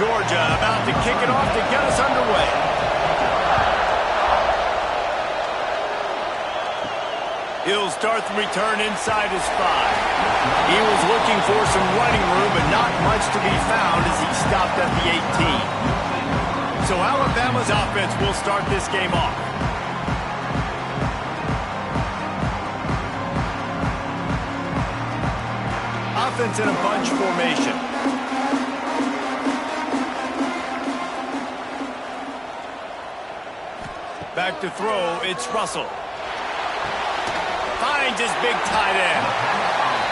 Georgia about to kick it off to get us underway. He'll start the return inside his 5. He was looking for some running room, but not much to be found as he stopped at the 18. So Alabama's offense will start this game off. Offense in a bunch formation. Back to throw, it's Russell. Finds his big tight end.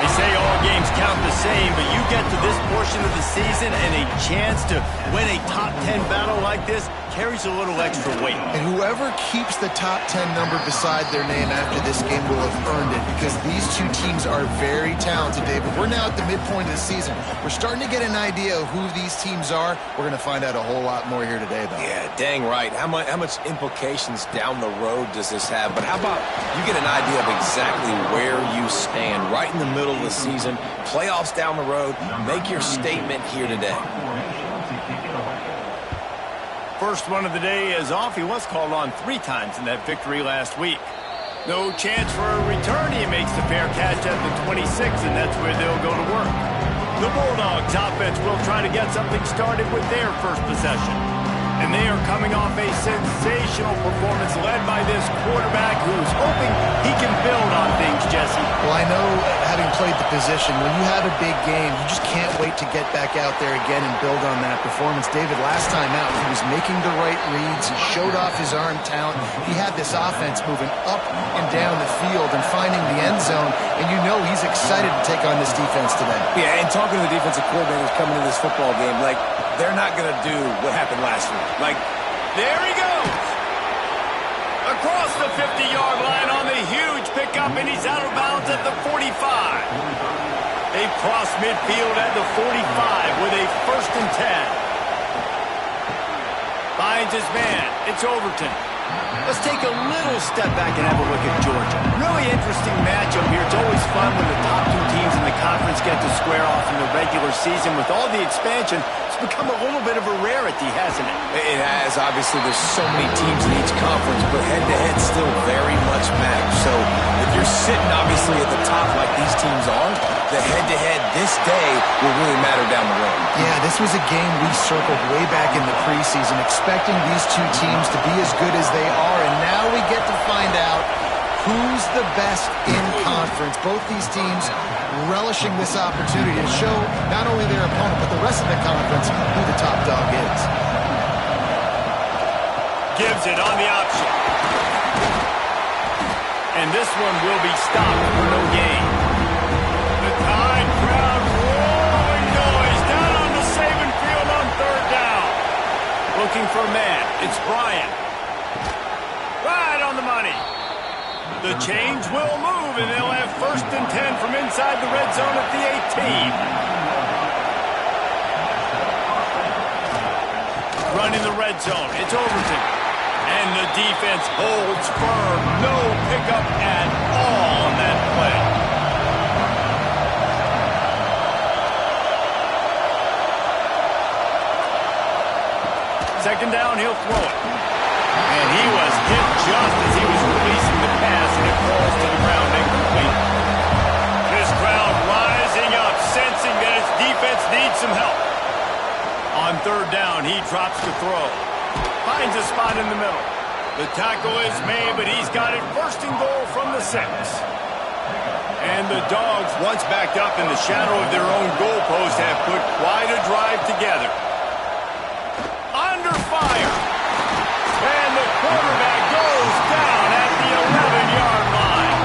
They say all games count the same, but you get to this portion of the season and a chance to win a top 10 battle like this carries a little extra weight. And whoever keeps the top 10 number beside their name after this game will have earned it, because these two teams are very talented, David. We're now at the midpoint of the season. We're starting to get an idea of who these teams are. We're going to find out a whole lot more here today, though. Yeah, dang right. How much implications down the road does this have? But how about you get an idea of exactly where you stand right in the middle of the season, playoffs down the road, make your statement here today. First one of the day is off. He was called on 3 times in that victory last week. No chance for a return. He makes the fair catch at the 26, and that's where they'll go to work. The Bulldogs offense will try to get something started with their first possession. And they are coming off a sensational performance led by this quarterback who's hoping he can build on things, Jesse. Well, I know, having played the position, when you have a big game, you just can't wait to get back out there again and build on that performance. David, last time out, he was making the right reads. He showed off his arm talent. He had this offense moving up and down the field and finding the end zone, and you know he's excited to take on this defense today. Yeah, and talking to the defensive coordinators coming into this football game, like, they're not going to do what happened last week. Like, there he goes. Across the 50-yard line on the huge pickup, and he's out of bounds at the 45. They cross midfield at the 45 with a 1st and 10. Finds his man. It's Overton. Let's take a little step back and have a look at Georgia. Really interesting matchup here. It's always fun when the top 2 teams in the conference get to square off in the regular season. With all the expansion, it's become a little bit of a rarity, hasn't it? It has. Obviously, there's so many teams in each conference, but head-to-head still very much matters. So if you're sitting, obviously, at the top like these teams are, the head-to-head this day will really matter down the road. Yeah, this was a game we circled way back in the preseason, expecting these two teams to be as good as they are, and now we get to find out who's the best in conference. Both these teams relishing this opportunity to show not only their opponent, but the rest of the conference who the top dog is. Gives it on the option. And this one will be stopped for no gain. The Tide crowd roaring noise down on the Saban field on 3rd down. Looking for a man. It's Bryant. Right on the money. The change will move, and they'll have 1st and 10 from inside the red zone at the 18. Running the red zone. It's Overton. And the defense holds firm. No pickup at all on that play. Second down, he'll throw it. And he was hit just as he was releasing the pass, and it falls to the ground incomplete. This crowd rising up, sensing that its defense needs some help. On 3rd down, he drops to throw. Finds a spot in the middle. The tackle is made, but he's got it 1st and goal from the 6. And the Dogs, once backed up in the shadow of their own goalpost, have put quite a drive together. Under fire. And the quarterback goes down at the 11-yard line.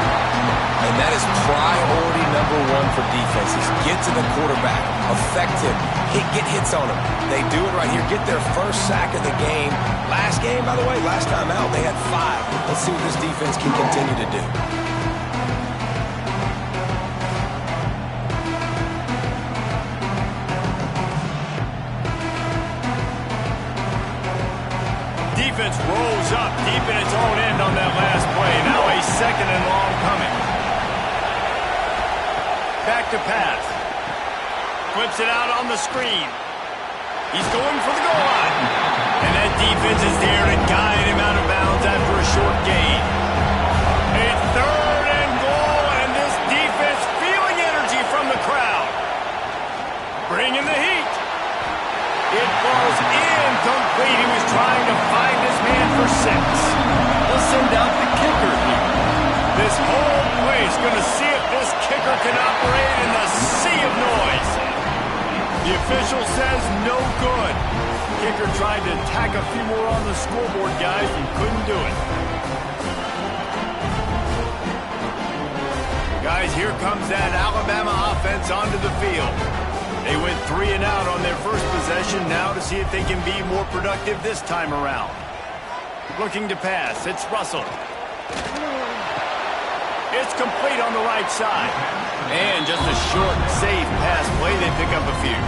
And that is priority number 1 for defenses. Get to the quarterback. Effective. Get hits on him. They do it right here. Get their 1st sack of the game. Last game, by the way, last time out, they had 5. Let's see what this defense can continue to do. Defense rolls up deep in its own end on that last play. Now a 2nd and long coming. Back to pass. Flips it out on the screen. He's going for the goal line. And that defense is there to guide him out of bounds after a short gain. It's 3rd and goal, and this defense feeling energy from the crowd. Bringing the heat. It falls incomplete. He was trying to find his man for 6. They'll send out the kicker here. This whole place going to see if this kicker can operate in the sea of noise. The official says no good. Kicker tried to tack a few more on the scoreboard, guys, and couldn't do it. Guys, here comes that Alabama offense onto the field. They went 3 and out on their first possession, now to see if they can be more productive this time around. Looking to pass, it's Russell. It's complete on the right side. And just a short, safe pass play, they pick up a few.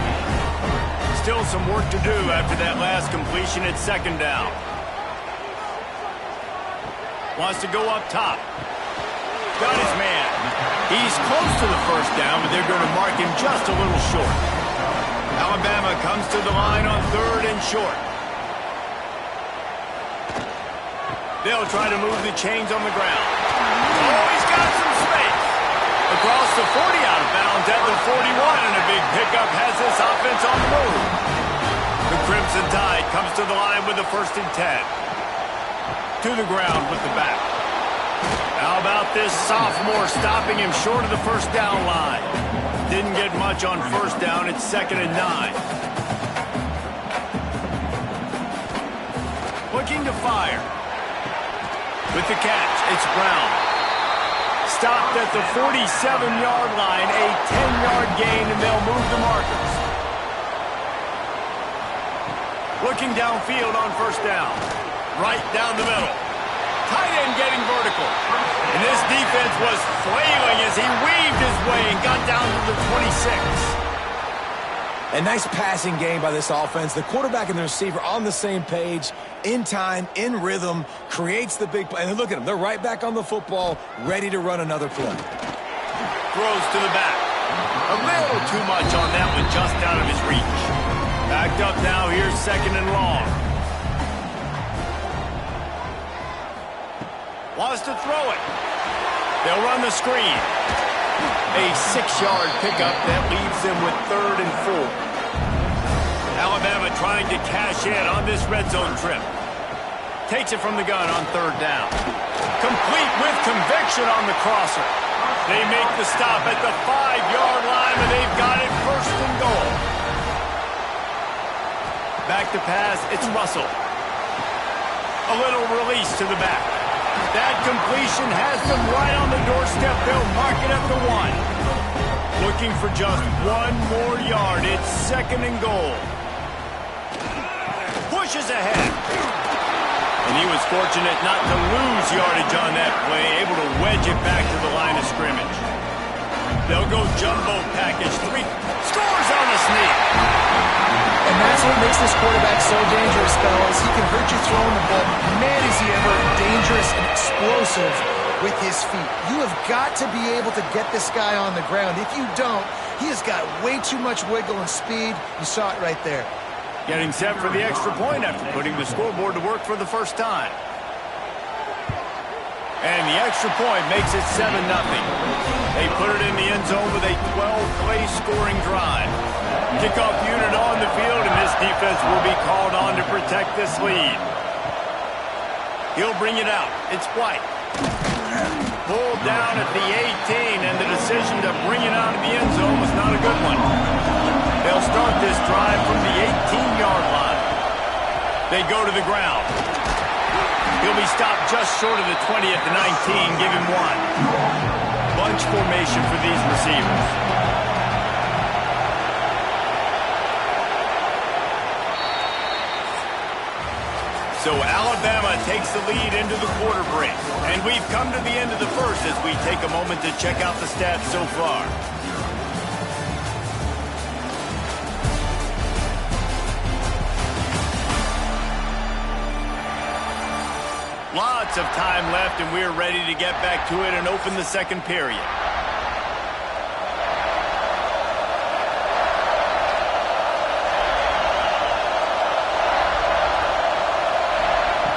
Still some work to do after that last completion at 2nd down. Wants to go up top. Got his man. He's close to the 1st down, but they're going to mark him just a little short. Alabama comes to the line on 3rd and short. They'll try to move the chains on the ground. Oh, he's got some space. Across the 40 out of bounds at the 41, and a big pickup has this offense on the move. The Crimson Tide comes to the line with the 1st and 10. To the ground with the back. How about this sophomore stopping him short of the 1st down line? Didn't get much on 1st down. It's 2nd and 9. Looking to fire. With the catch, it's Brown. Stopped at the 47-yard line, a 10-yard gain, and they'll move the markers. Looking downfield on 1st down. Right down the middle. Tight end getting vertical. And this defense was flailing as he weaved his way and got down to the 26. A nice passing game by this offense. The quarterback and the receiver on the same page, in time, in rhythm, creates the big play. And look at them. They're right back on the football, ready to run another play. Throws to the back. A little too much on that one, just out of his reach. Backed up now. Here's 2nd and long. Wants to throw it. They'll run the screen. A 6-yard pickup that leaves them with 3rd and 4. Alabama trying to cash in on this red zone trip. Takes it from the gun on 3rd down. Complete with conviction on the crosser. They make the stop at the 5-yard line, and they've got it 1st and goal. Back to pass, it's Russell. A little release to the back. That completion has them right on the doorstep. They'll mark it at the 1. Looking for just 1 more yard. It's 2nd and goal. Pushes ahead. And he was fortunate not to lose yardage on that play, able to wedge it back to the line of scrimmage. They'll go jumbo package 3. Scores on the sneak. And that's what makes this quarterback so dangerous, fellas. He can hurt you throwing the ball. Man, is he ever dangerous and explosive with his feet. You have got to be able to get this guy on the ground. If you don't, he has got way too much wiggle and speed. You saw it right there. Getting set for the extra point after putting the scoreboard to work for the 1st time. And the extra point makes it 7-0. They put it in the end zone with a 12-play scoring drive. Kickoff unit on the field, and this defense will be called on to protect this lead. He'll bring it out. It's White. Pulled down at the 18, and the decision to bring it out of the end zone was not a good one. They'll start this drive from the 18-yard line. They go to the ground. He'll be stopped just short of the 20 at the 19, give him 1. Bunch formation for these receivers. So Alabama takes the lead into the quarter break. And we've come to the end of the first as we take a moment to check out the stats so far. Lots of time left, and we're ready to get back to it and open the second period.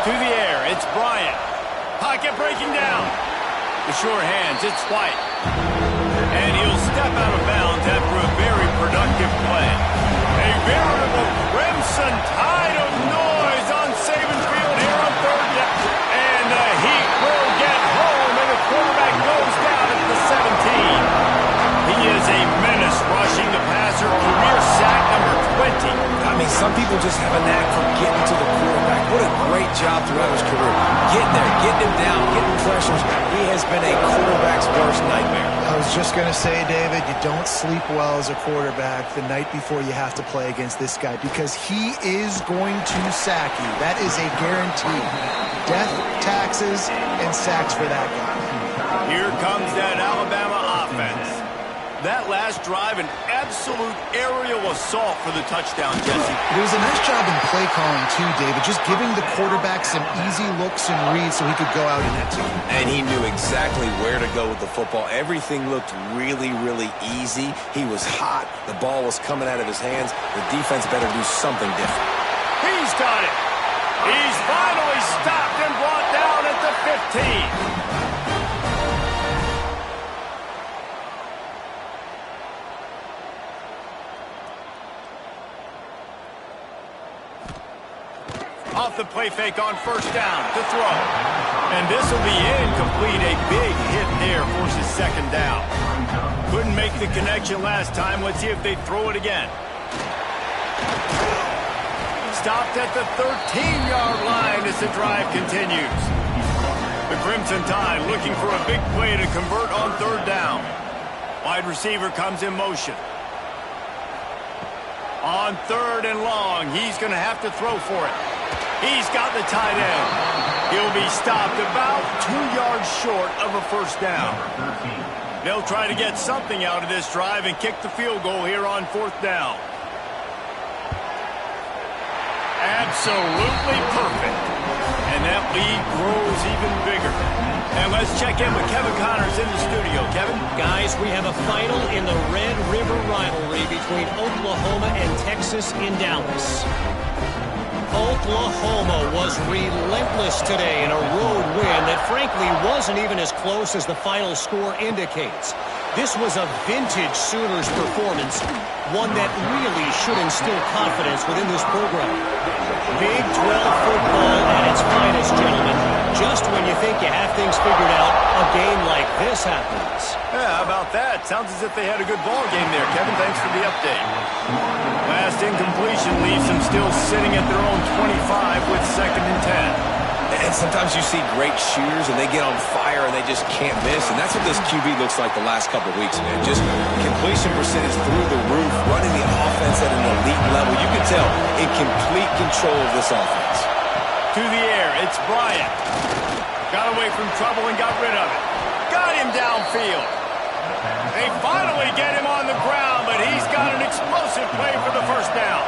To the air, it's Bryant. Pocket breaking down. The sure hands, it's White. And he'll step out of bounds after a very productive play. A veritable crimson tide of noise on Saban's field here on third down. And the Heat will get home, and the quarterback goes down at the 17. He is a menace rushing the passer, career sack number 20. I mean, some people just have a knack for getting to the quarterback. What a great job throughout his career. Getting there, getting him down, getting pressures. He has been a quarterback's worst nightmare. I was just going to say, David, you don't sleep well as a quarterback the night before you have to play against this guy because he is going to sack you. That is a guarantee. Death, taxes, and sacks for that guy. Here comes that Alabama offense. That last drive, an absolute aerial assault for the touchdown, Jesse. It was a nice job in play calling, too, David, just giving the quarterback some easy looks and reads so he could go out and execute. And he knew exactly where to go with the football. Everything looked really, really easy. He was hot. The ball was coming out of his hands. The defense better do something different. He's got it. He's finally stopped and brought down at the 15. Off the play fake on first down to throw. And this will be incomplete. A big hit there forces second down. Couldn't make the connection last time. Let's see if they throw it again. Stopped at the 13-yard line as the drive continues. The Crimson Tide looking for a big play to convert on third down. Wide receiver comes in motion. On third and long, he's going to have to throw for it. He's got the tight end. He'll be stopped about 2 yards short of a first down. They'll try to get something out of this drive and kick the field goal here on fourth down. Absolutely perfect. And that lead grows even bigger. And let's check in with Kevin Connors in the studio. Kevin? Guys, we have a final in the Red River rivalry between Oklahoma and Texas in Dallas. Oklahoma was relentless today in a road win that frankly wasn't even as close as the final score indicates. This was a vintage Sooners performance, one that really should instill confidence within this program. Big 12 football at its finest, gentlemen. Just when you think you have things figured out, a game like this happens. Yeah, how about that? Sounds as if they had a good ball game there, Kevin. Thanks for the update. Last incompletion leaves them still sitting at their own 25 with second and 10. And sometimes you see great shooters and they get on fire and they just can't miss. And that's what this QB looks like the last couple of weeks, man. Just completion percentage through the roof, running the offense at an elite level. You can tell in complete control of this offense. To the air, it's Bryant. Got away from trouble and got rid of it. Got him downfield. They finally get him on the ground, but he's got an explosive play for the first down.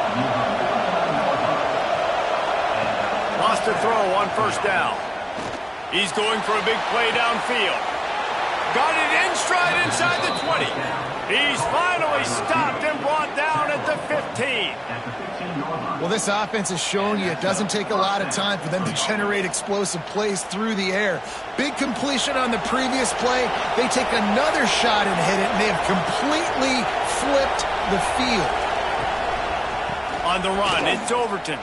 Lost a throw on first down. He's going for a big play downfield. Got it in stride inside the 20. He's finally stopped and brought down at the 15. Well, this offense has shown you it doesn't take a lot of time for them to generate explosive plays through the air. Big completion on the previous play. They take another shot and hit it, and they have completely flipped the field. On the run, it's Overton.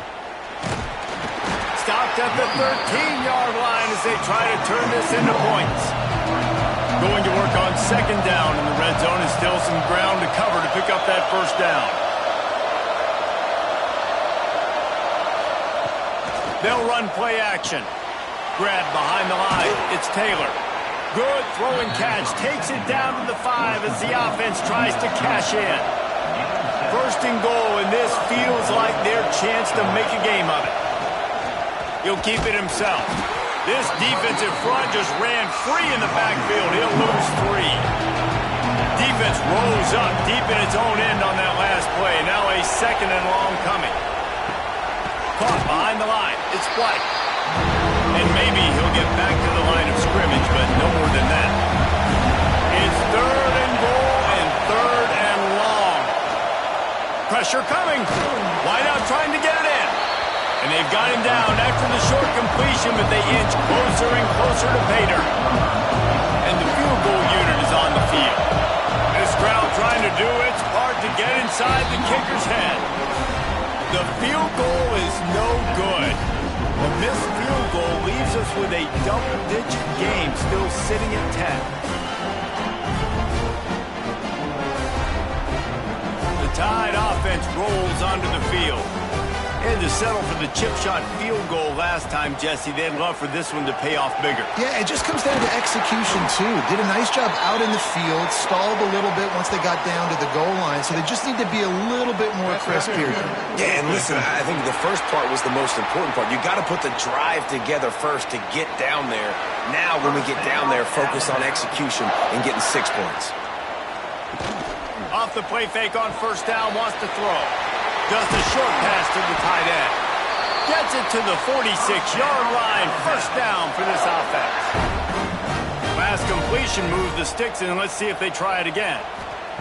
Stopped at the 13-yard line as they try to turn this into points. Going to work on second down in the red zone and still some ground to cover to pick up that first down. They'll run play action. Grab behind the line. It's Taylor. Good throw and catch. Takes it down to the 5 as the offense tries to cash in. First and goal, and this feels like their chance to make a game of it. He'll keep it himself. This defensive front just ran free in the backfield. He'll lose 3. Defense rose up deep in its own end on that last play. Now a second and long coming. Caught behind the line. It's White. And maybe he'll get back to the line of scrimmage, but no more than that. It's third and goal and third and long. Pressure coming. White out trying to get it in. And they've got him down after the short completion. completion, but they inch closer and closer to pay dirt. And the field goal unit is on the field. This crowd trying to do its part to get inside the kicker's head. The field goal is no good. A missed field goal leaves us with a double-digit game still sitting at 10. The Tide offense rolls onto the field. And to settle for the chip shot field goal last time, Jesse, they'd love for this one to pay off bigger. Yeah, it just comes down to execution, too. Did a nice job out in the field, stalled a little bit once they got down to the goal line, so they just need to be a little bit more crisp here. Yeah, and listen, I think the first part was the most important part. You got to put the drive together first to get down there. Now, when we get down there, focus on execution and getting 6 points. Off the play fake on first down, wants to throw. Does the short pass to the tight end. Gets it to the 46-yard line. First down for this offense. Last completion moves the sticks in. Let's see if they try it again.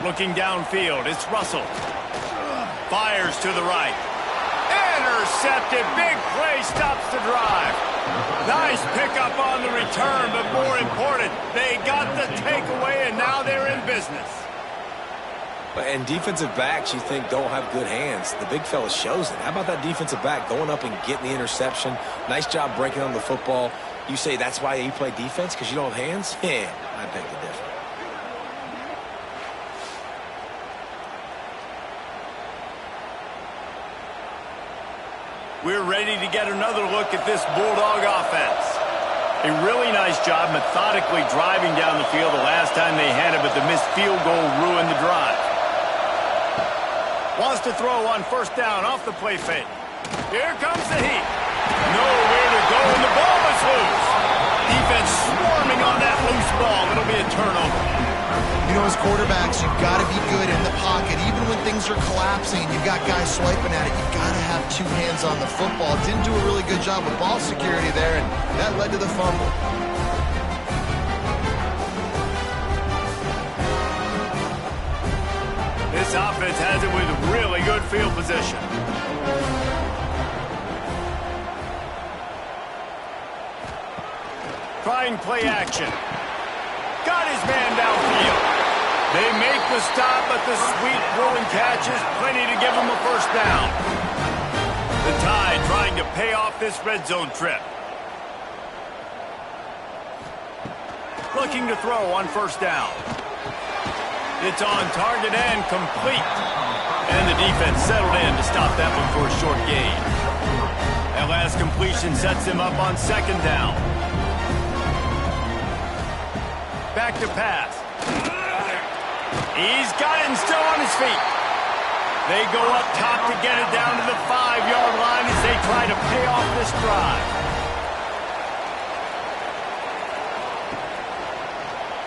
Looking downfield, it's Russell. Fires to the right. Intercepted. Big play stops the drive. Nice pickup on the return, but more important, they got the takeaway, and now they're in business. And defensive backs, you think, don't have good hands. The big fella shows it. How about that defensive back going up and getting the interception? Nice job breaking on the football. You say that's why you play defense, because you don't have hands? Yeah, I beg to differ. We're ready to get another look at this Bulldog offense. A really nice job methodically driving down the field the last time they had it, but the missed field goal ruined the drive. Wants to throw on first down off the play fake. Here comes the heat. Nowhere to go, and the ball is loose. Defense swarming on that loose ball. It'll be a turnover. You know, as quarterbacks, you've got to be good in the pocket. Even when things are collapsing and you've got guys swiping at it, you've got to have 2 hands on the football. Didn't do a really good job of ball security there, and that led to the fumble. This offense has it with really good field position. Trying play action. Got his man downfield. They make the stop, but the sweet throwing catch is plenty to give them a first down. The Tide trying to pay off this red zone trip. Looking to throw on first down. It's on target and complete. And the defense settled in to stop that one for a short gain. That last completion sets him up on second down. Back to pass. He's got it and still on his feet. They go up top to get it down to the 5-yard line as they try to pay off this drive.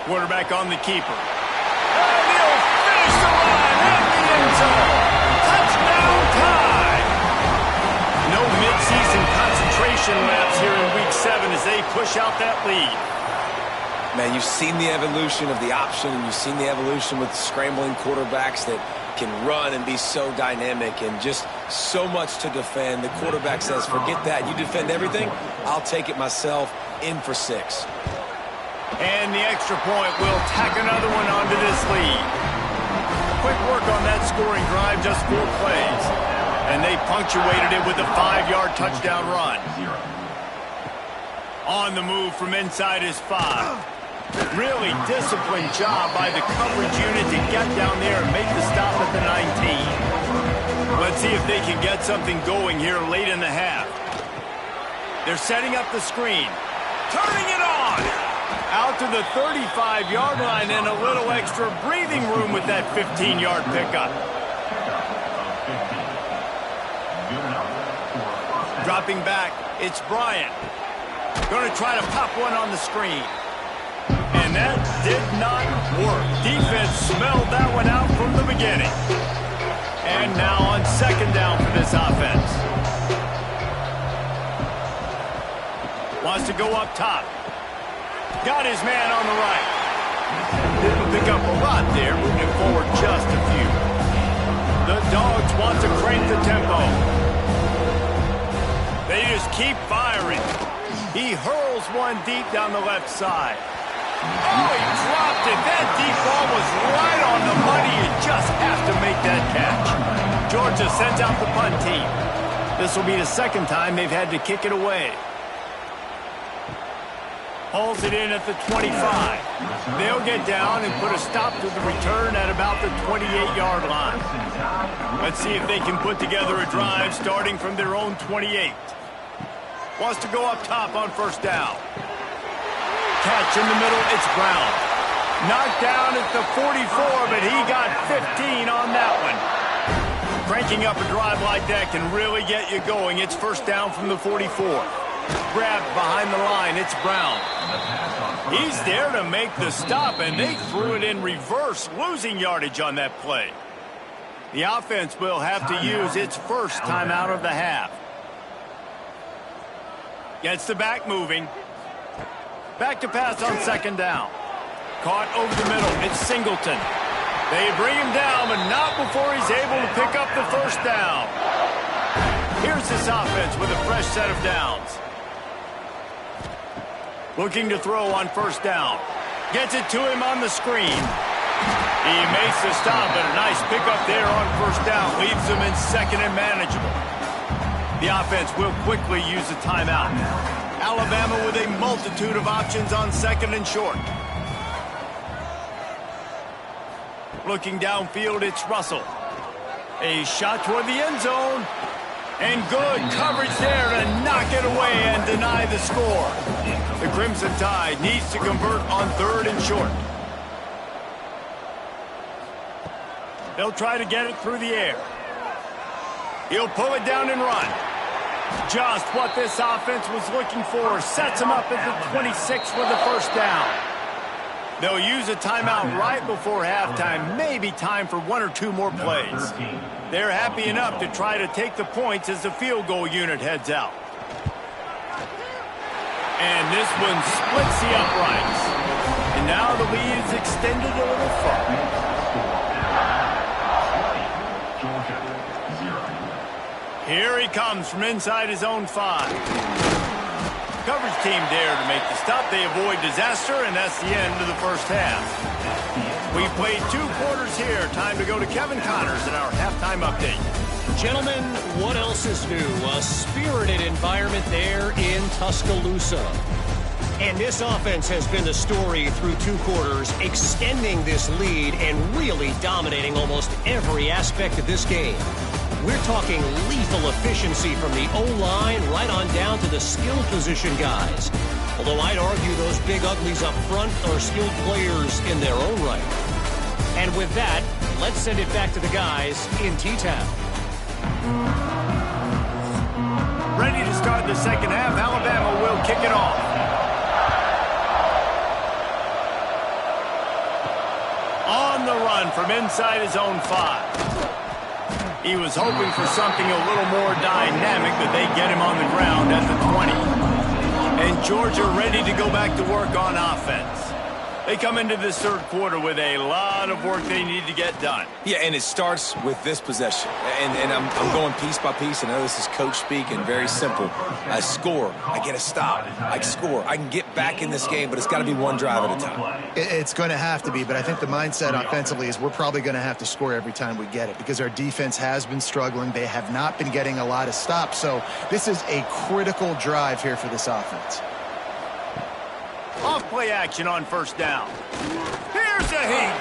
Quarterback on the keeper. And he'll finish the line at the end zone. Touchdown Tide. No midseason concentration laps here in Week 7 as they push out that lead. Man, you've seen the evolution of the option, and you've seen the evolution with scrambling quarterbacks that can run and be so dynamic and just so much to defend. The quarterback says, forget that. You defend everything, I'll take it myself. In for 6. And the extra point will tack another one onto this lead. Quick work on that scoring drive, just 4 plays. And they punctuated it with a 5-yard touchdown run. On the move from inside his 5. Really disciplined job by the coverage unit to get down there and make the stop at the 19. Let's see if they can get something going here late in the half. They're setting up the screen. Turning it on! Out to the 35-yard line and a little extra breathing room with that 15-yard pickup. Dropping back, it's Bryant. Going to try to pop one on the screen. And that did not work. Defense smelled that one out from the beginning. And now on second down for this offense. Wants to go up top. Got his man on the right. Didn't pick up a lot there, moving forward just a few. The Dogs want to crank the tempo. They just keep firing. he hurls one deep down the left side. Oh, he dropped it. That deep ball was right on the money. You just have to make that catch. Georgia sends out the punt team. This will be the second time they've had to kick it away. Hauls it in at the 25. They'll get down and put a stop to the return at about the 28-yard line. Let's see if they can put together a drive starting from their own 28. Wants to go up top on first down. Catch in the middle, it's Brown. Knocked down at the 44, but he got 15 on that one. Cranking up a drive like that can really get you going. It's first down from the 44. Grabbed behind the line, it's Brown. He's there to make the stop, and they threw it in reverse, losing yardage on that play. The offense will have to use its first timeout of the half. Gets the back moving. Back to pass on second down. Caught over the middle, it's Singleton. They bring him down, but not before he's able to pick up the first down. Here's this offense with a fresh set of downs. Looking to throw on first down. Gets it to him on the screen. He makes the stop, and a nice pickup there on first down. Leaves him in second and manageable. The offense will quickly use a timeout. Alabama with a multitude of options on second and short. Looking downfield, it's Russell. A shot toward the end zone. And good coverage there to knock it away and deny the score. The Crimson Tide needs to convert on third and short. They'll try to get it through the air. He'll pull it down and run. Just what this offense was looking for. Sets him up at the 26 for the first down. They'll use a timeout right before halftime. Maybe time for one or two more plays. They're happy enough to try to take the points as the field goal unit heads out. And this one splits the uprights. And now the lead is extended a little further. Here he comes from inside his own 5. Coverage team there to make the stop. They avoid disaster, and that's the end of the first half. We played 2 quarters here. Time to go to Kevin Connors in our halftime update. Gentlemen, what else is new? A spirited environment there in Tuscaloosa. And this offense has been the story through 2 quarters, extending this lead and really dominating almost every aspect of this game. We're talking lethal efficiency from the O-line right on down to the skill position guys. Although I'd argue those big uglies up front are skilled players in their own right. And with that, let's send it back to the guys in T-Town. Ready to start the second half. Alabama will kick it off. On the run from inside his own 5. He was hoping for something a little more dynamic, but they get him on the ground at the 20. And Georgia ready to go back to work on offense. They come into this third quarter with a lot of work they need to get done. Yeah, and it starts with this possession. And I'm going piece by piece. I know this is coach speak and very simple. I score. I get a stop. I score. I can get back in this game, but it's got to be one drive at a time. It's going to have to be, but I think the mindset offensively is we're probably going to have to score every time we get it because our defense has been struggling. They have not been getting a lot of stops. So this is a critical drive here for this offense. Off play action on first down. Here's a heat.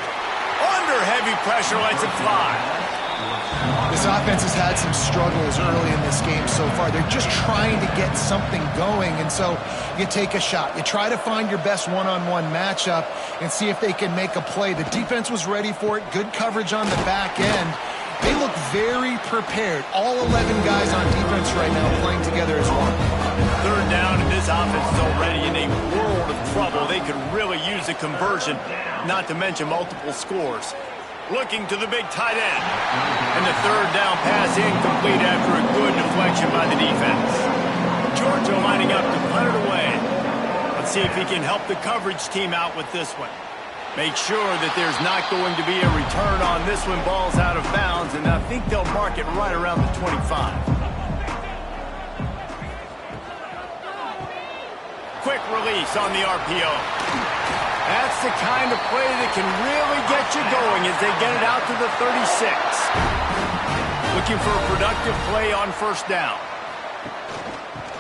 Under heavy pressure, lets it fly. This offense has had some struggles early in this game so far. They're just trying to get something going, and so you take a shot. You try to find your best one-on-one matchup and see if they can make a play. The defense was ready for it. Good coverage on the back end. They look very prepared. All 11 guys on defense right now playing together as one. Third down, and this offense is already in a world of trouble. They could really use a conversion, not to mention multiple scores. Looking to the big tight end. And the third down pass incomplete after a good deflection by the defense. Georgia lining up to punt it away. Let's see if he can help the coverage team out with this one. Make sure that there's not going to be a return on this one. Ball's out of bounds, and I think they'll mark it right around the 25. Quick release on the RPO. That's the kind of play that can really get you going as they get it out to the 36. Looking for a productive play on first down.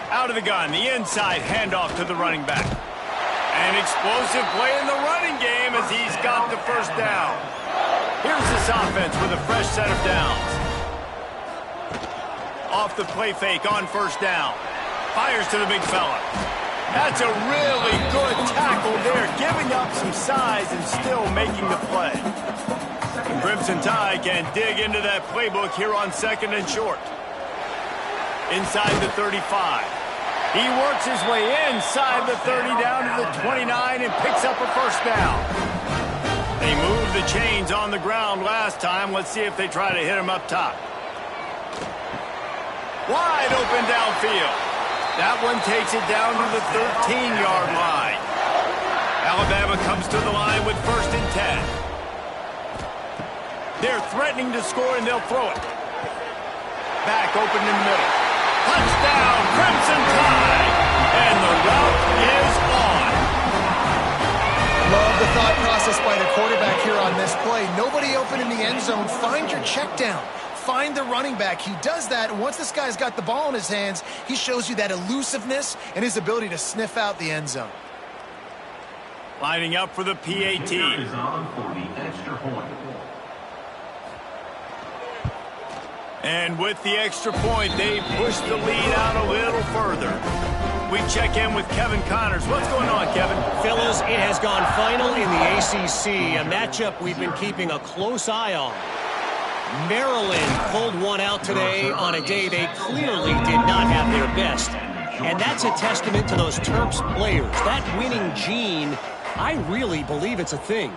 Out of the gun, the inside handoff to the running back. An explosive play in the running game as he's got the first down. Here's this offense with a fresh set of downs. Off the play fake on first down. Fires to the big fella. That's a really good tackle there, giving up some size and still making the play. The Crimson Tide can dig into that playbook here on second and short. Inside the 35. He works his way inside the 30 down to the 29 and picks up a first down. They moved the chains on the ground last time. Let's see if they try to hit him up top. Wide open downfield. That one takes it down to the 13-yard line. Alabama comes to the line with first and 10. They're threatening to score, and they'll throw it. Back open in the middle. Touchdown, Crimson Tide! And the route is on. Love the thought process by the quarterback here on this play. Nobody open in the end zone. Find your check down. Find the running back. He does that, and once this guy's got the ball in his hands, he shows you that elusiveness and his ability to sniff out the end zone. Lining up for the PAT. And with the extra point, they push the lead out a little further. We check in with Kevin Connors. What's going on, Kevin? Fellas, it has gone final in the ACC, a matchup we've been keeping a close eye on. Maryland pulled one out today on a day they clearly did not have their best. And that's a testament to those Terps players. That winning gene, I really believe it's a thing.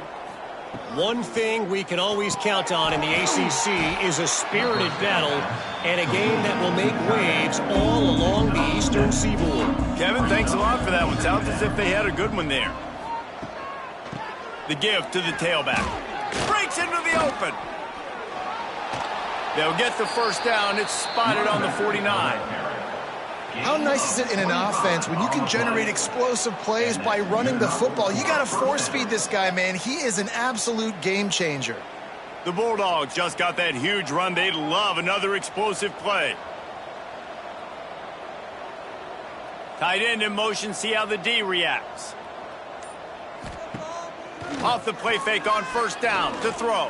One thing we can always count on in the ACC is a spirited battle and a game that will make waves all along the Eastern Seaboard. Kevin, thanks a lot for that one. Sounds as if they had a good one there. The give to the tailback. Breaks into the open. They'll get the first down. It's spotted on the 49. How nice is it in an offense when you can generate explosive plays by running the football? You got to force feed this guy, man. He is an absolute game changer. The Bulldogs just got that huge run. They'd love another explosive play. Tight end in motion. See how the D reacts. Off the play fake on first down to throw.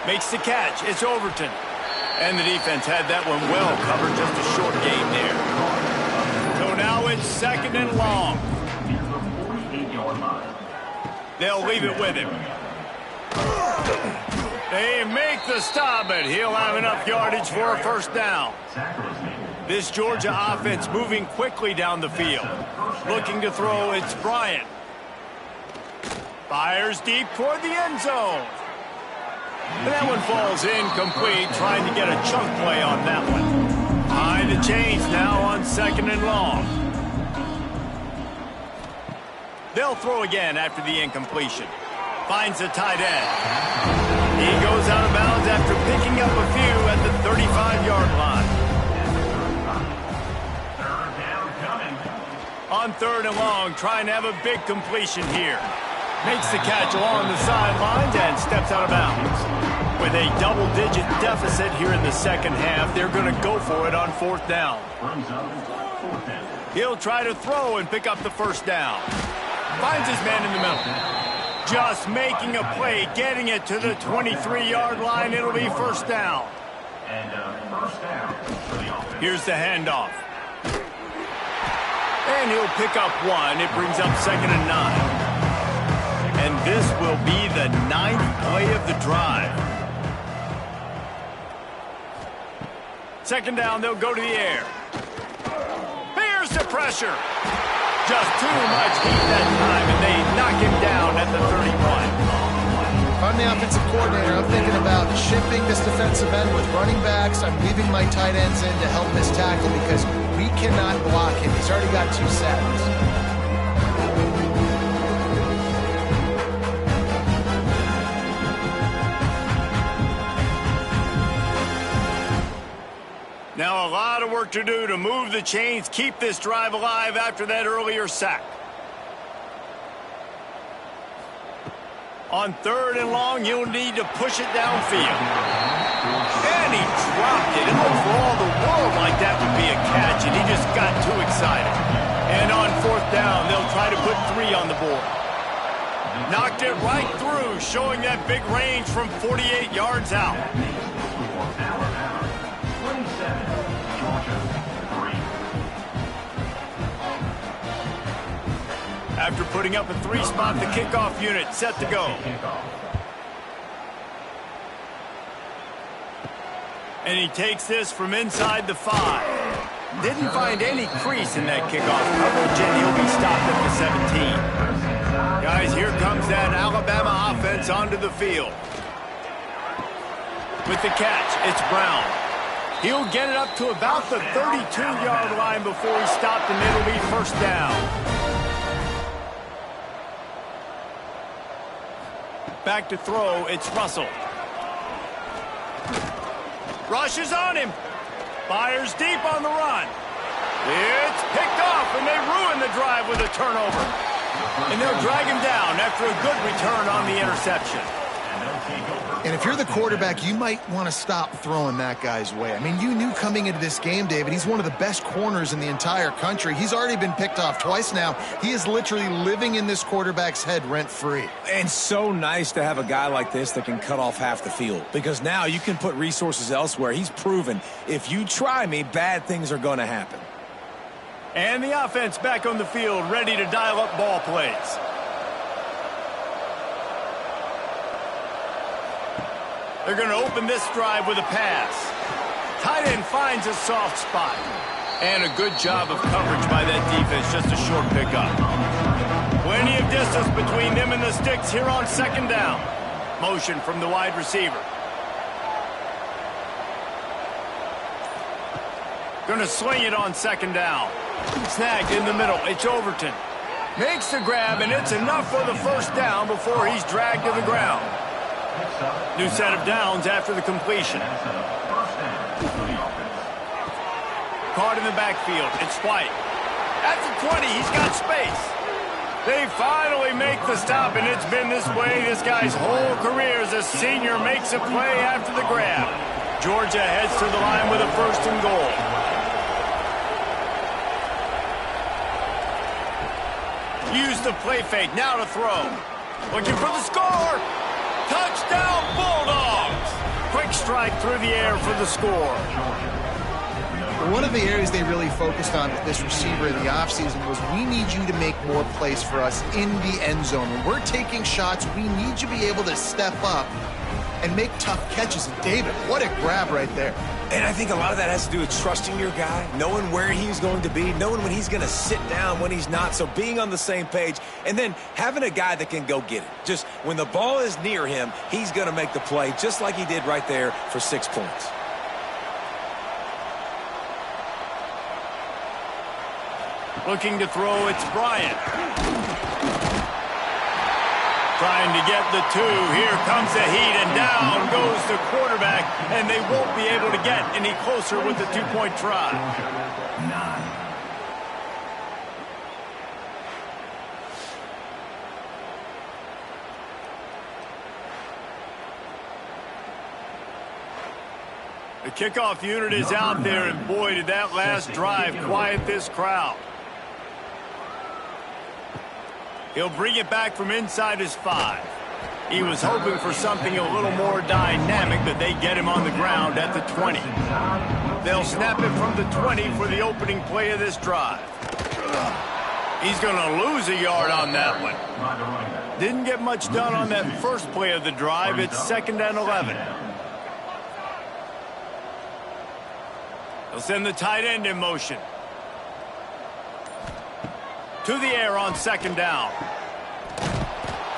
Makes the catch. It's Overton. And the defense had that one well covered. Just a short game there. So now it's second and long. They'll leave it with him. They make the stop, but he'll have enough yardage for a first down. This Georgia offense moving quickly down the field. Looking to throw, it's Bryant. Fires deep toward the end zone. And that one falls incomplete, trying to get a chunk play on that one. Behind the chains now on second and long. They'll throw again after the incompletion. Finds a tight end. He goes out of bounds after picking up a few at the 35-yard line. On third and long, trying to have a big completion here. Makes the catch along the sidelines and steps out of bounds. With a double-digit deficit here in the second half, they're going to go for it on fourth down. He'll try to throw and pick up the first down. Finds his man in the middle. Just making a play, getting it to the 23-yard line. It'll be first down. Here's the handoff. And he'll pick up one. It brings up second and 9. And this will be the 9th play of the drive. Second down, they'll go to the air. Here's the pressure. Just too much heat that time, and they knock him down at the 31. If I'm the offensive coordinator, I'm thinking about shipping this defensive end with running backs. I'm leaving my tight ends in to help this tackle because we cannot block him. He's already got 2 sacks. Now a lot of work work to do to move the chains, keep this drive alive after that earlier sack. On 3rd and long, you'll need to push it downfield. And he dropped it. It looked for all the world like that would be a catch, and he just got too excited. And on 4th down, they'll try to put 3 on the board. Knocked it right through, showing that big range from 48 yards out. After putting up a 3 spot, the kickoff unit set to go. And he takes this from inside the 5. Didn't find any crease in that kickoff coverage, and he'll be stopped at the 17. Guys, here comes that Alabama offense onto the field. With the catch, it's Brown. He'll get it up to about the 32-yard line before he's stopped, and it'll be 1st down. Back to throw, it's Russell. Rushes on him. Fires deep on the run. It's picked off, and they ruin the drive with a turnover. And they'll drag him down after a good return on the interception. And if you're the quarterback, you might want to stop throwing that guy's way. I mean, you knew coming into this game, David, he's one of the best corners in the entire country. He's already been picked off twice now. He is literally living in this quarterback's head rent-free. And so nice to have a guy like this that can cut off half the field, because now you can put resources elsewhere. He's proven if you try me, bad things are going to happen. And the offense back on the field, ready to dial up ball plays. They're going to open this drive with a pass. Tight end finds a soft spot. And a good job of coverage by that defense, just a short pickup. Plenty of distance between them and the sticks here on 2nd down. Motion from the wide receiver. Going to sling it on 2nd down. Snagged in the middle. It's Overton. Makes the grab, and it's enough for the 1st down before he's dragged to the ground. New set of downs after the completion. Caught in the backfield. It's White. At the 20, he's got space. They finally make the stop, and it's been this way this guy's whole career as a senior makes a play after the grab. Georgia heads to the line with a 1st and goal. Use the play fake, now to throw. Looking for the score. Touchdown, Bulldogs! Quick strike through the air for the score. One of the areas they really focused on with this receiver in the offseason was we need you to make more plays for us in the end zone. When we're taking shots, we need you to be able to step up and make tough catches. And David, what a grab right there. And I think a lot of that has to do with trusting your guy, knowing where he's going to be, knowing when he's going to sit down, when he's not, so being on the same page, and then having a guy that can go get it. Just when the ball is near him, he's going to make the play, just like he did right there for 6 points. Looking to throw, it's Bryant. Trying to get the 2. Here comes the heat, and down goes the quarterback, and they won't be able to get any closer with the 2-point try. The kickoff unit is out there, and boy, did that last drive quiet this crowd. He'll bring it back from inside his 5. He was hoping for something a little more dynamic, but they get him on the ground at the 20. They'll snap it from the 20 for the opening play of this drive. He's going to lose a yard on that one. Didn't get much done on that first play of the drive. It's 2nd and 11. They'll send the tight end in motion. To the air on 2nd down.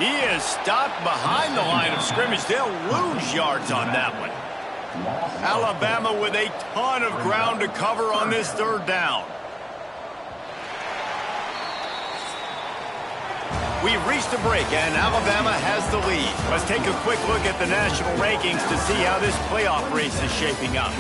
He is stopped behind the line of scrimmage. They'll lose yards on that one. Alabama with a ton of ground to cover on this 3rd down. We've reached a break, and Alabama has the lead. Let's take a quick look at the national rankings to see how this playoff race is shaping up.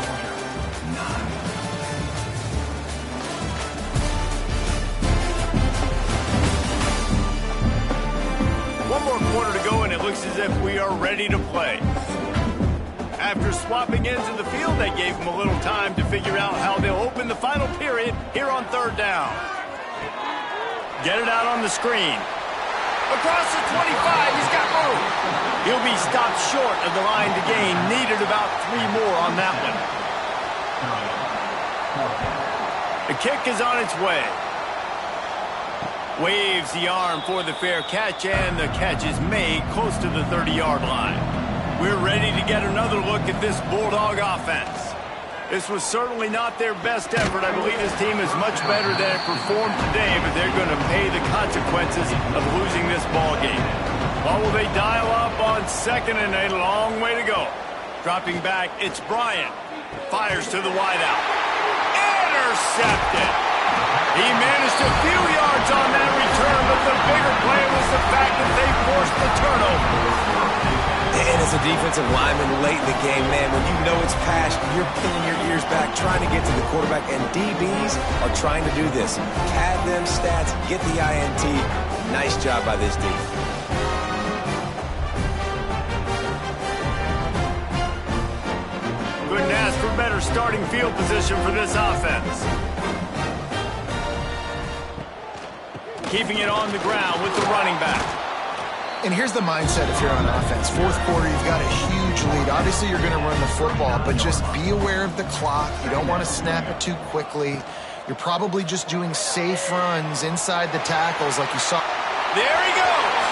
looks as if we are ready to play. After swapping ends in the field, they gave him a little time to figure out how they'll open the final period here on third down. Get it out on the screen. Across the 25, he's got room. He'll be stopped short of the line to gain. Needed about 3 more on that one. The kick is on its way. Waves the arm for the fair catch, and the catch is made close to the 30-yard line. We're ready to get another look at this Bulldog offense. This was certainly not their best effort. I believe this team is much better than it performed today, but they're going to pay the consequences of losing this ball game. What will they dial up on second and a long way to go? Dropping back, it's Bryant. Fires to the wideout. Intercepted. He managed a few yards on that return, but the bigger play was the fact that they forced the turnover. And as a defensive lineman late in the game, man, when you know it's pass, you're pinning your ears back, trying to get to the quarterback, and DBs are trying to do this. Pad them stats, get the INT. Nice job by this defense. Couldn't ask for better starting field position for this offense. Keeping it on the ground with the running back. And here's the mindset if you're on offense. Fourth quarter, you've got a huge lead. Obviously, you're going to run the football, but just be aware of the clock. You don't want to snap it too quickly. You're probably just doing safe runs inside the tackles like you saw. There he goes.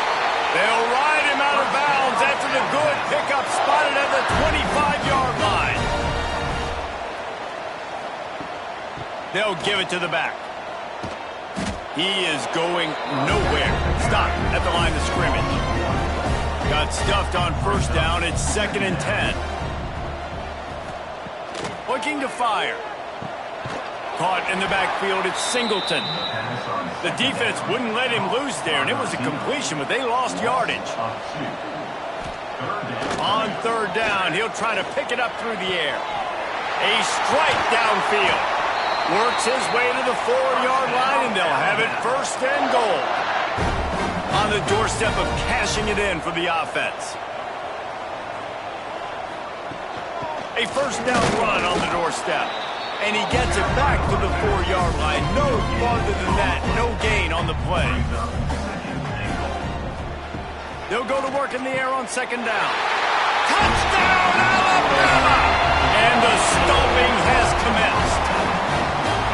They'll ride him out of bounds after the good pickup spotted at the 25-yard line. They'll give it to the back. He is going nowhere. Stop at the line of scrimmage. Got stuffed on first down. It's 2nd and 10. Looking to fire. Caught in the backfield. It's Singleton. The defense wouldn't let him loose there, and it was a completion, but they lost yardage. On third down, he'll try to pick it up through the air. A strike downfield. Works his way to the 4-yard line, and they'll have it 1st and goal. On the doorstep of cashing it in for the offense. A 1st down run on the doorstep. And he gets it back to the 4-yard line. No farther than that. No gain on the play. They'll go to work in the air on 2nd down. Touchdown, Alabama! And the stomping has commenced.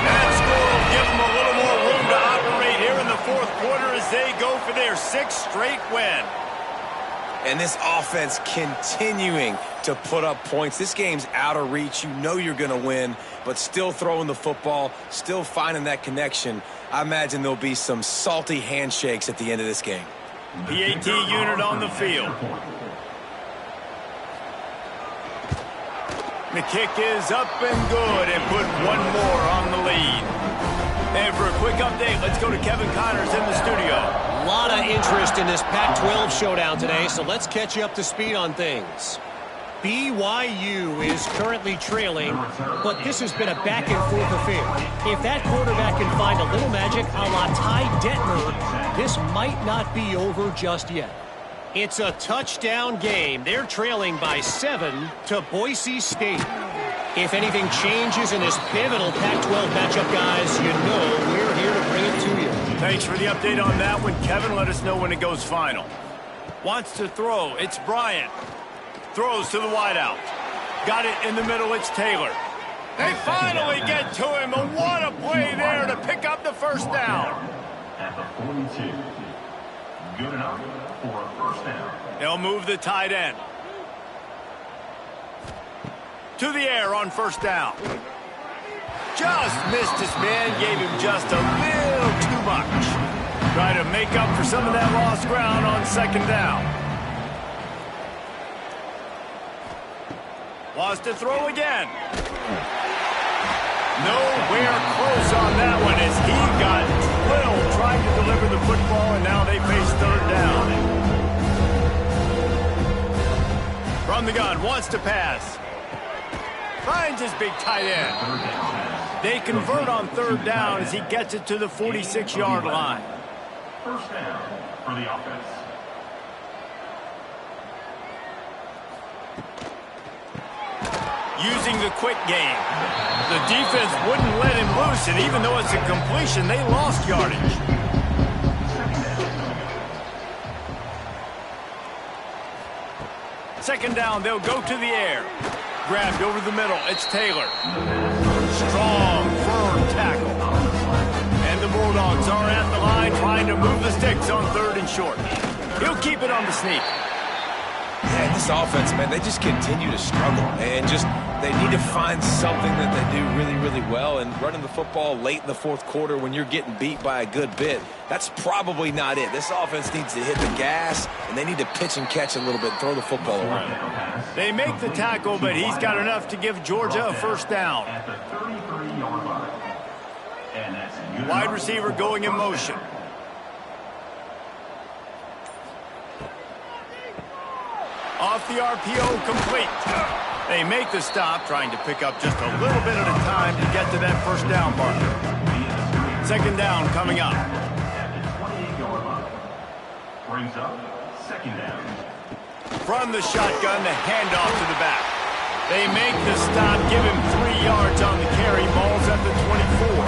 That score will give them a little more room to operate here in the 4th quarter as they go for their 6th straight win. And this offense continuing to put up points. This game's out of reach. You know you're going to win, but still throwing the football, still finding that connection. I imagine there'll be some salty handshakes at the end of this game. PAT unit on the field. The kick is up and good, and put one more on the lead. And for a quick update, let's go to Kevin Connors in the studio. A lot of interest in this Pac-12 showdown today, so let's catch you up to speed on things. BYU is currently trailing, but this has been a back-and-forth affair. If that quarterback can find a little magic a la Ty Detmer, this might not be over just yet. It's a touchdown game. They're trailing by 7 to Boise State. If anything changes in this pivotal Pac-12 matchup, guys, you know we're here to bring it to you. Thanks for the update on that one, Kevin. Let us know when it goes final. Wants to throw. It's Bryant. Throws to the wideout. Got it in the middle. It's Taylor. They finally get to him. What a play there to pick up the 1st down. At the 42. Good enough for a 1st down. They'll move the tight end. To the air on 1st down. Just missed his man. Gave him just a little too much. Try to make up for some of that lost ground on 2nd down. Wants to throw again. Nowhere close on that one as he got drilled trying to deliver the football, and now they face 3rd down. From the gun, wants to pass. Finds his big tight end. They convert on 3rd down as he gets it to the 46-yard line. 1st down for the offense. using the quick game. The defense wouldn't let him loose, and even though it's a completion, they lost yardage. Second down, they'll go to the air. Grabbed over the middle, it's Taylor. Strong, firm tackle. And the Bulldogs are at the line trying to move the sticks on 3rd and short. He'll keep it on the sneak. Yeah, this offense, man, they just continue to struggle. And they need to find something that they do really, really well. And running the football late in the 4th quarter when you're getting beat by a good bit, that's probably not it. This offense needs to hit the gas, and they need to pitch and catch a little bit, throw the football around. They make the tackle, but he's got enough to give Georgia a first down. At the 33-yard line. And that's Wide receiver going in motion. Off the RPO, complete. They make the stop, trying to pick up just a little bit at a time to get to that first down marker. Second down coming up. at the 28-yard line. Brings up second down. From the shotgun, the handoff to the back. They make the stop, give him 3 yards on the carry. Ball's at the 24.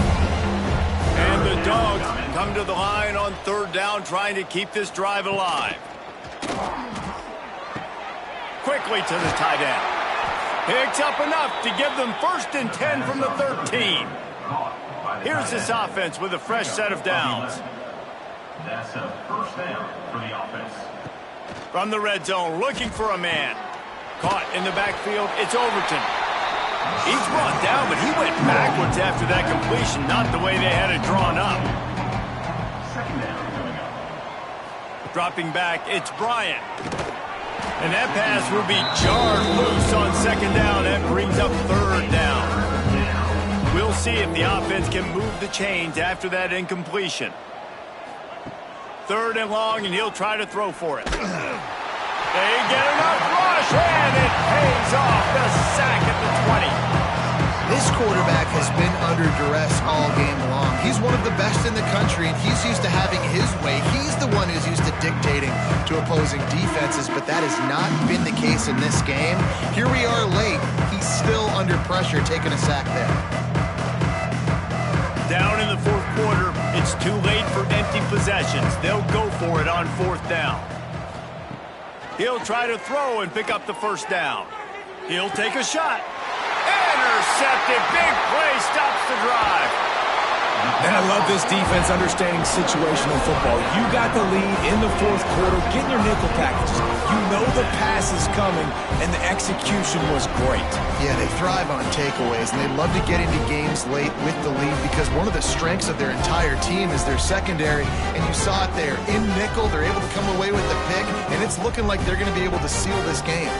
And the Dogs come to the line on 3rd down, trying to keep this drive alive. Quickly to the tight end. Picks up enough to give them 1st and 10 from the 13. Here's this offense with a fresh set of downs. That's a first down for the offense. From the red zone, looking for a man. Caught in the backfield, it's Overton. He's brought down, but he went backwards after that completion, not the way they had it drawn up. Second down coming up. Dropping back, it's Bryant. And that pass will be jarred loose on 2nd down. That brings up 3rd down. We'll see if the offense can move the chains after that incompletion. 3rd and long, and he'll try to throw for it. They get enough rush, and it pays off. The sack at the 20. This quarterback has been under duress all game long. He's one of the best in the country, and he's used to having his way. He's the one who's used to dictating to opposing defenses, but that has not been the case in this game. Here we are late. He's still under pressure, taking a sack there. Down in the 4th quarter, it's too late for empty possessions. They'll go for it on 4th down. He'll try to throw and pick up the first down. He'll take a shot. Intercepted. Big play stops the drive. And I love this defense understanding situational football. You got the lead in the 4th quarter. Get in your nickel packages. You know the pass is coming, and the execution was great. Yeah, they thrive on takeaways, and they love to get into games late with the lead because one of the strengths of their entire team is their secondary, and you saw it there. In nickel, they're able to come away with the pick, and it's looking like they're going to be able to seal this game.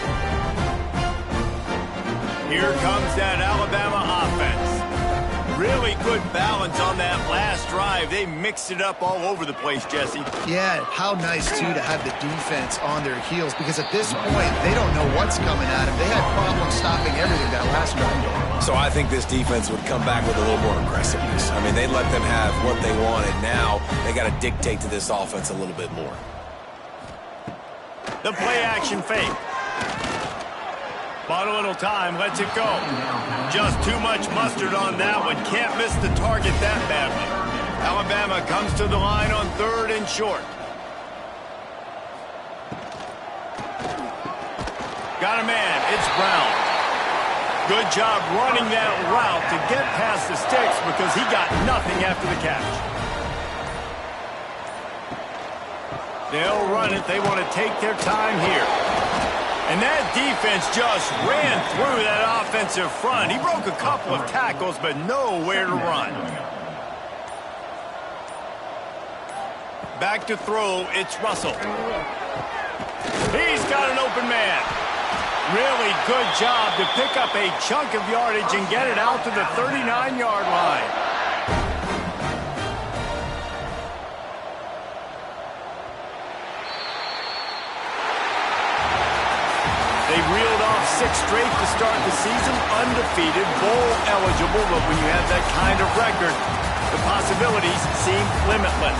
Here comes that Alabama offense. Really good balance on that last drive. They mixed it up all over the place, Jesse. Yeah, how nice, too, to have the defense on their heels because at this point, they don't know what's coming at them. They had problems stopping everything that last drive. So I think this defense would come back with a little more aggressiveness. I mean, they let them have what they wanted. Now they got to dictate to this offense a little bit more. The play action fake. Bought a little time, lets it go. Just too much mustard on that one. Can't miss the target that badly. Alabama comes to the line on 3rd and short. Got a man, it's Brown. Good job running that route to get past the sticks because he got nothing after the catch. They'll run it. They want to take their time here. And that defense just ran through that offensive front. He broke a couple of tackles, but nowhere to run. Back to throw, it's Russell. He's got an open man. Really good job to pick up a chunk of yardage and get it out to the 39-yard line. They reeled off 6 straight to start the season, undefeated, bowl eligible, but when you have that kind of record, the possibilities seem limitless.